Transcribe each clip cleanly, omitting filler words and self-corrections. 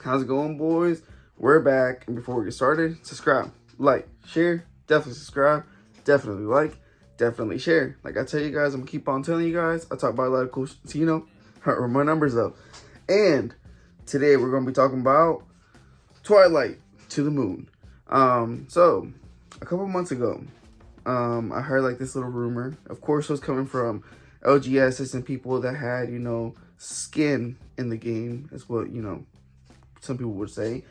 How's it going, boys? We're back, and before we get started, subscribe, like, share, definitely subscribe, definitely like, definitely share. Like I tell you guys, I'm gonna keep on telling you guys. I talk about a lot of cool shit, so run my numbers up. And today we're gonna be talking about Twilight to the Moon. So a couple months ago, I heard like this little rumor. Of course, it was coming from LGSs and people that had, skin in the game, is what, some people would say,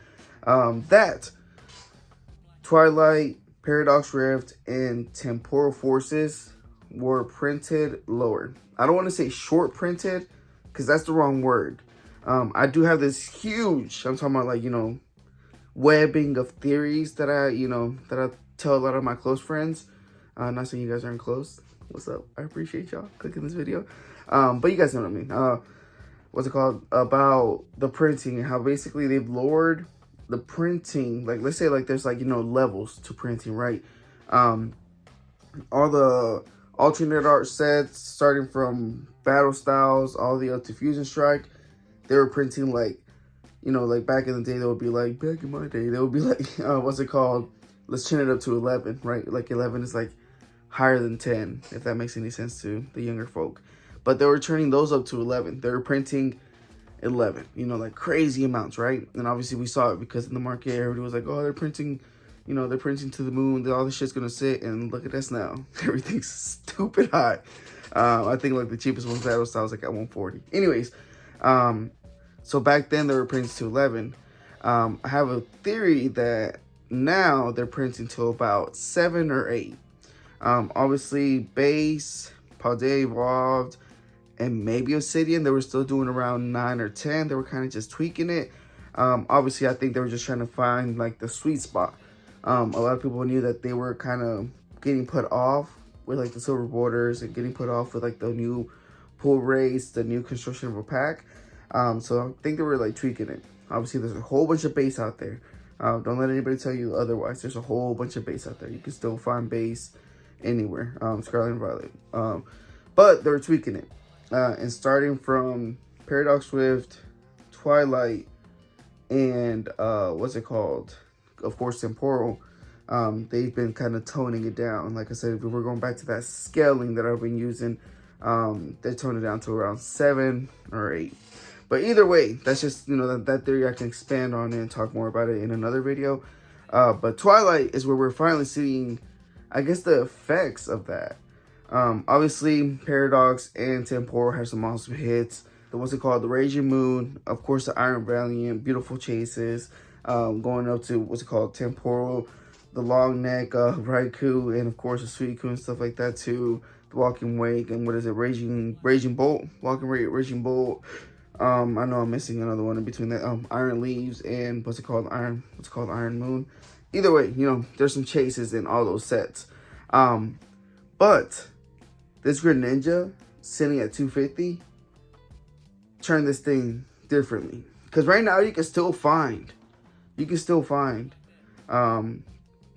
that Twilight, Paradox Rift, and Temporal Forces were printed lower. I don't want to say short printed, because that's the wrong word. I do have this huge, I'm talking about like, webbing of theories that I tell a lot of my close friends. Not saying you guys aren't close. What's up? I appreciate y'all clicking this video. But you guys know what I mean. What's it called? About the printing and how basically they've lowered the printing. Like, let's say like there's like, levels to printing, right? All the alternate art sets, starting from Battle Styles all the way up to Fusion Strike, they were printing like, like back in the day, they would be like, back in my day, they would be like, what's it called? Let's turn it up to 11, right? Like 11 is like higher than 10, if that makes any sense to the younger folk. But they were turning those up to 11. They were printing 11, like crazy amounts, right? And obviously we saw it because in the market, everybody was like, oh, they're printing, they're printing to the moon. All this shit's gonna sit, and look at us now. Everything's stupid high. I think like the cheapest one, Battle Style, was like at 140. Anyways, so back then they were printing to 11. I have a theory that now they're printing to about 7 or 8. Obviously, Base, Paldea Evolved, and maybe Obsidian, they were still doing around 9 or 10. They were kind of just tweaking it. Obviously, I think they were just trying to find like the sweet spot. A lot of people knew that they were kind of getting put off with like the silver borders and getting put off with like the new pool race, the new construction of a pack. So I think they were like tweaking it. Obviously, there's a whole bunch of base out there. Don't let anybody tell you otherwise. There's a whole bunch of base out there. You can still find base anywhere. Scarlet and Violet. But they were tweaking it. And starting from Paradox Rift, Twilight, and what's it called? Of course, Temporal. They've been kind of toning it down. Like I said, if we're going back to that scaling that I've been using, they toned it down to around 7 or 8. But either way, that's just, that theory I can expand on and talk more about it in another video. But Twilight is where we're finally seeing, I guess, the effects of that. Obviously, Paradox and Temporal have some awesome hits. What's it called? The Raging Moon, of course, the Iron Valiant, beautiful chases. Going up to, what's it called? Temporal, the Long Neck, Raikou, and of course, the Suicune and stuff like that too. The Walking Wake, and what is it? Raging Bolt? Raging Bolt. I know I'm missing another one in between that. Iron Leaves and what's it called? Iron Moon. Either way, there's some chases in all those sets. But this Greninja sitting at 250 turn this thing differently. Because right now you can still find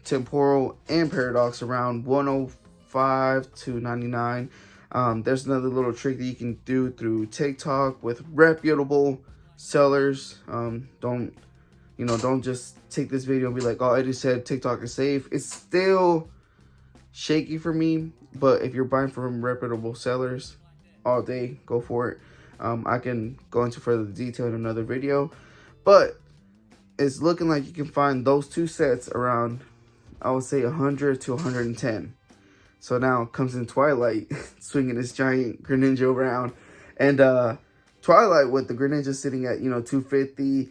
Temporal and Paradox around 105 to 99. There's another little trick that you can do through TikTok with reputable sellers. Don't just take this video and be like, oh, Eddie said TikTok is safe. It's still shaky for me, but if you're buying from reputable sellers all day, go for it. I can go into further detail in another video, but it's looking like you can find those two sets around, I would say, 100 to 110. So now comes in Twilight, swinging this giant Greninja around. And Twilight with the Greninja sitting at, 250,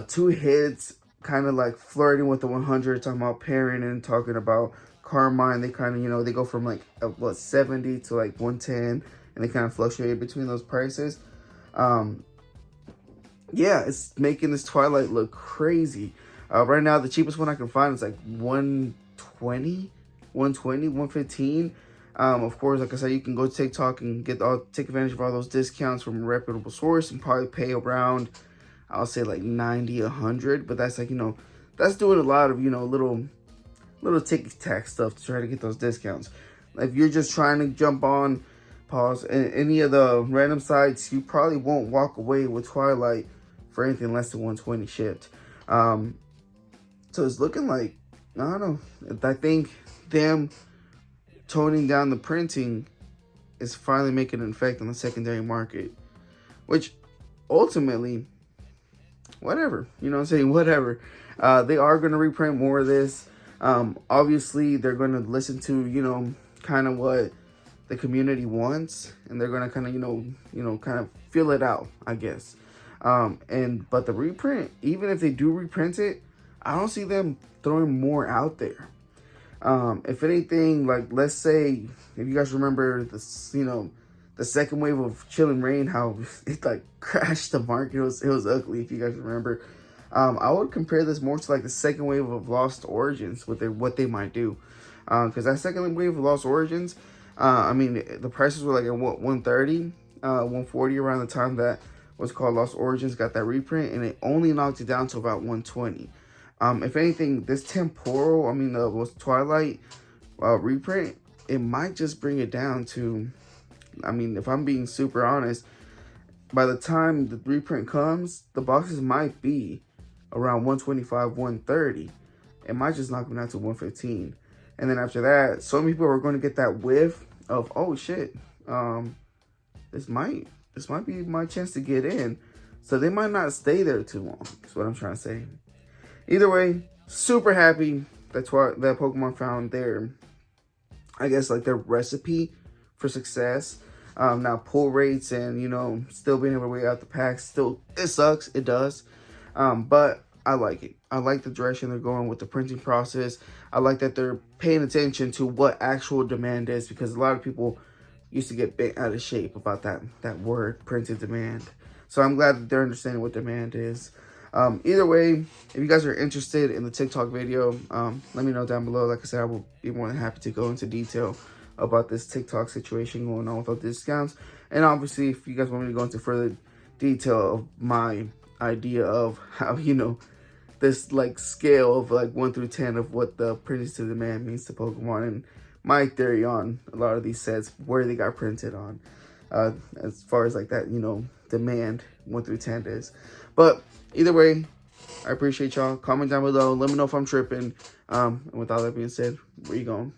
2 hits, kind of like flirting with the 100, talking about pairing and talking about Carmine. They kind of, they go from like, 70 to like 110, and they kind of fluctuate between those prices. Yeah, it's making this Twilight look crazy. Right now, the cheapest one I can find is like 120. 115. Of course, like I said, you can go to TikTok and take advantage of all those discounts from a reputable source and probably pay around, I'll say like 90, 100. But that's like, that's doing a lot of, little tick-tack stuff to try to get those discounts. If you're just trying to jump on, pause, and any of the random sites, you probably won't walk away with Twilight for anything less than 120 shipped. So it's looking like, I don't know, I think them toning down the printing is finally making an effect on the secondary market, which ultimately, whatever, you know what I'm saying, whatever. They are going to reprint more of this. Obviously, they're going to listen to, you know, kind of what the community wants, and they're going to kind of, you know, kind of feel it out, I guess. But the reprint, even if they do reprint it, I don't see them throwing more out there. If anything, like, let's say, if you guys remember this, you know, the second wave of Chilling Reign, how it like crashed the market. It was ugly, if you guys remember. I would compare this more to like the second wave of Lost Origins, what they might do. Because that second wave of Lost Origins, I mean, the prices were like at 130, 140 around the time that what's called Lost Origins got that reprint, and it only knocked it down to about 120. If anything, this Temporal, I mean, was Twilight reprint, it might just bring it down to, I mean, if I'm being super honest, by the time the reprint comes, the boxes might be around 125, 130. It might just knock them down to 115. And then after that, so many people are going to get that whiff of, oh shit, this might be my chance to get in. So they might not stay there too long. That's what I'm trying to say. Either way, super happy that Pokemon found their, I guess, like their recipe for success. Now pull rates and, you know, still being able to weigh out the packs, still, it sucks, it does. But I like it. I like the direction they're going with the printing process. I like that they're paying attention to what actual demand is, because a lot of people used to get bent out of shape about that word, printed demand. So I'm glad that they're understanding what demand is. Either way, if you guys are interested in the TikTok video, let me know down below. Like I said, I will be more than happy to go into detail about this TikTok situation going on with all the discounts. And obviously, if you guys want me to go into further detail of my idea of how, you know, this like scale of like 1 through 10 of what the printed to demand means to Pokemon, and my theory on a lot of these sets, where they got printed on, as far as like that, you know, demand 1 through 10 is. But either way, I appreciate y'all. Comment down below. Let me know if I'm tripping. And with all that being said, where you going?